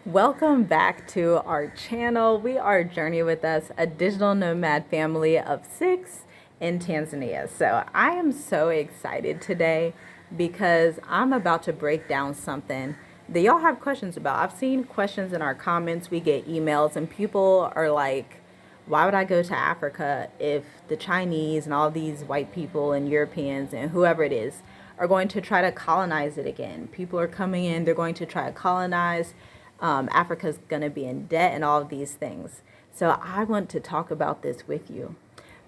Welcome back to our channel. We are Journey With Us, a digital nomad family of 6 in Tanzania. So I am so excited today because I'm about to break down something that y'all have questions about. I've seen questions in our comments. We get emails and people are like, why would I go to Africa if the Chinese and all these white people and Europeans and whoever it is are going to try to colonize it again? People are coming in, they're going to try to colonize. Africa's going to be in debt and all of these things. So I want to talk about this with you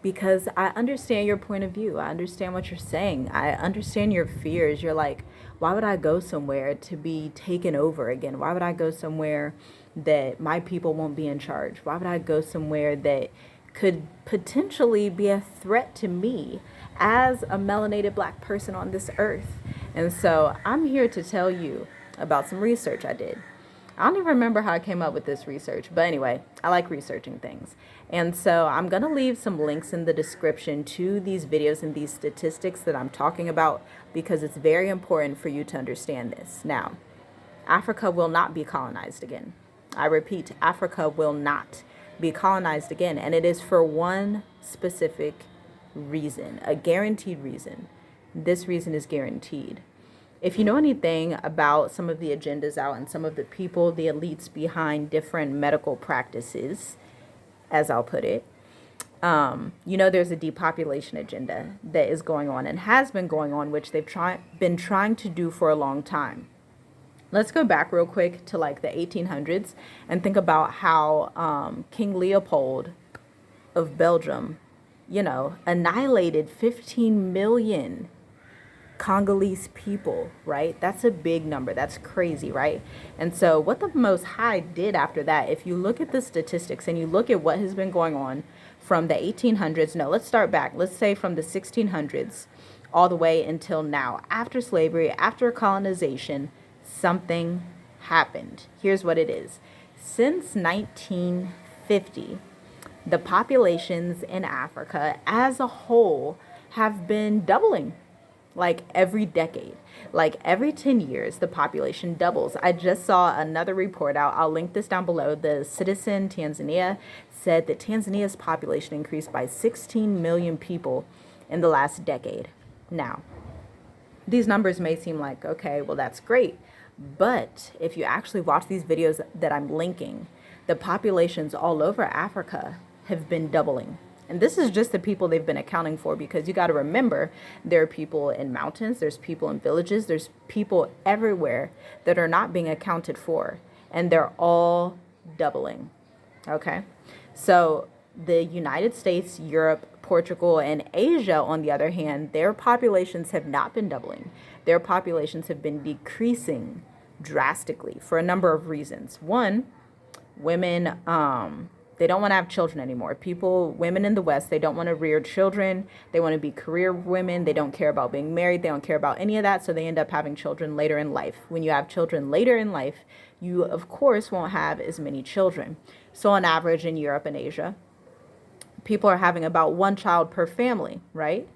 because I understand your point of view. I understand what you're saying. I understand your fears. You're like, why would I go somewhere to be taken over again? Why would I go somewhere that my people won't be in charge? Why would I go somewhere that could potentially be a threat to me as a melanated black person on this earth? And so I'm here to tell you about some research I did. I don't even remember how I came up with this research, but anyway, I like researching things. And so I'm going to leave some links in the description to these videos and these statistics that I'm talking about because it's very important for you to understand this. Now, Africa will not be colonized again. I repeat, Africa will not be colonized again. And it is for one specific reason, a guaranteed reason. This reason is guaranteed. If you know anything about some of the agendas out and some of the people, the elites behind different medical practices, as I'll put it, there's a depopulation agenda that is going on and has been going on, which they've been trying to do for a long time. Let's go back real quick to like the 1800s and think about how King Leopold of Belgium, annihilated 15 million Congolese people, right? That's a big number. That's crazy, right? And so what the Most High did after that, if you look at the statistics and you look at what has been going on from the 1800s, no, let's start back. Let's say from the 1600s all the way until now. After slavery, after colonization, something happened. Here's what it is. Since 1950, the populations in Africa as a whole have been doubling. Like every decade, like every 10 years, the population doubles. I just saw another report out. I'll link this down below. The Citizen Tanzania said that Tanzania's population increased by 16 million people in the last decade. Now, these numbers may seem like, okay, well, that's great. But if you actually watch these videos that I'm linking, the populations all over Africa have been doubling. And this is just the people they've been accounting for, because you got to remember there are people in mountains, there's people in villages, there's people everywhere that are not being accounted for, and they're all doubling. Okay, so the United States, Europe, Portugal, and Asia, on the other hand, their populations have not been doubling. Their populations have been decreasing drastically for a number of reasons. One, women, they don't want to have children anymore. Women in the West, they don't want to rear children. They want to be career women. They don't care about being married. They don't care about any of that. So they end up having children later in life. When you have children later in life, you, of course, won't have as many children. So on average in Europe and Asia, people are having about one child per family, right?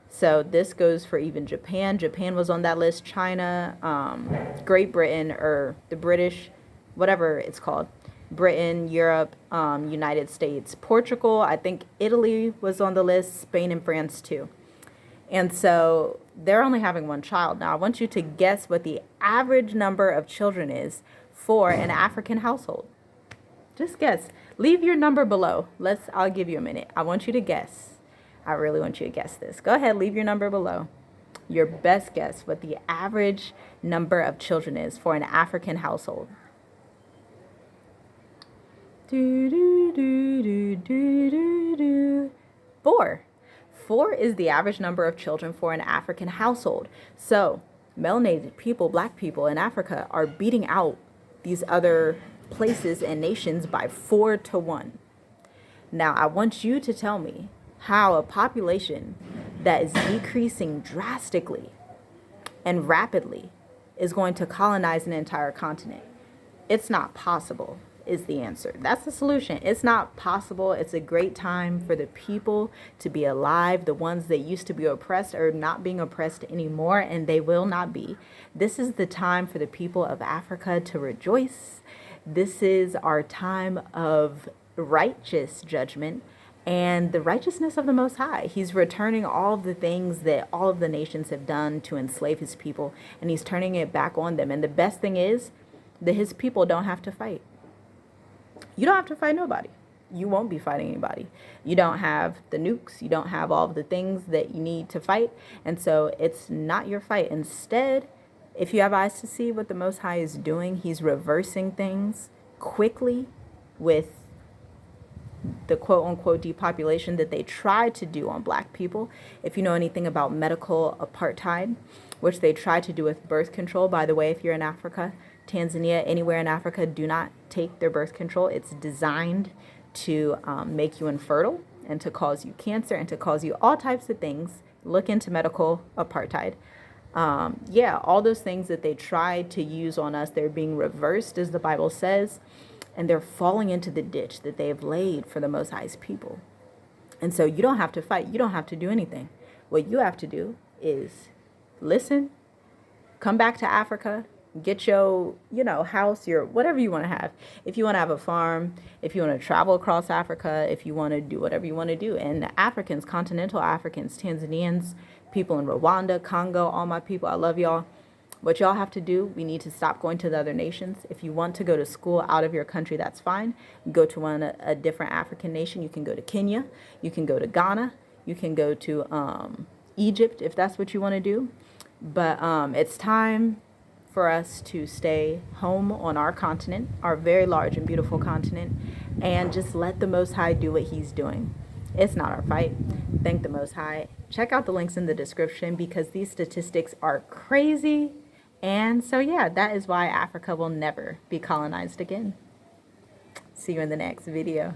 So this goes for even Japan. Japan was on that list. China, Great Britain, or the British, whatever it's called. Britain, Europe, United States, Portugal, I think Italy was on the list, Spain and France too. And so they're only having one child. Now I want you to guess what the average number of children is for an African household. Just guess. Leave your number below. I'll give you a minute. I want you to guess. I really want you to guess this. Go ahead, leave your number below. Your best guess what the average number of children is for an African household. Four. Four is the average number of children for an African household. So melanated people, black people in Africa, are beating out these other places and nations by 4-1. Now, I want you to tell me how a population that is decreasing drastically and rapidly is going to colonize an entire continent. It's not possible, is the answer. That's the solution. It's not possible. It's a great time for the people to be alive. The ones that used to be oppressed are not being oppressed anymore, and they will not be. This is the time for the people of Africa to rejoice. This is our time of righteous judgment and the righteousness of the Most High. He's returning all of the things that all of the nations have done to enslave his people, and he's turning it back on them. And the best thing is that his people don't have to fight. You don't have to fight nobody. You won't be fighting anybody. You don't have the nukes. You don't have all of the things that you need to fight. And so it's not your fight. Instead, if you have eyes to see what the Most High is doing, he's reversing things quickly with the quote-unquote depopulation that they tried to do on black people. If you know anything about medical apartheid, which they tried to do with birth control, by the way, if you're in Africa, Tanzania, anywhere in Africa, do not take their birth control. It's designed to make you infertile and to cause you cancer and to cause you all types of things. Look into medical apartheid. Yeah, all those things that they tried to use on us, they're being reversed, as the Bible says, and they're falling into the ditch that they have laid for the Most High's people. And so you don't have to fight. You don't have to do anything. What you have to do is listen, come back to Africa, get your, house, your whatever you want to have. If you want to have a farm, if you want to travel across Africa, if you want to do whatever you want to do. And the Africans, continental Africans, Tanzanians, people in Rwanda, Congo, all my people, I love y'all. What y'all have to do, we need to stop going to the other nations. If you want to go to school out of your country, that's fine. Go to a different African nation. You can go to Kenya. You can go to Ghana. You can go to Egypt if that's what you want to do. But it's time for us to stay home on our continent, our very large and beautiful continent, and just let the Most High do what he's doing. It's not our fight. Thank the Most High. Check out the links in the description because these statistics are crazy. And so, yeah, that is why Africa will never be colonized again. See you in the next video.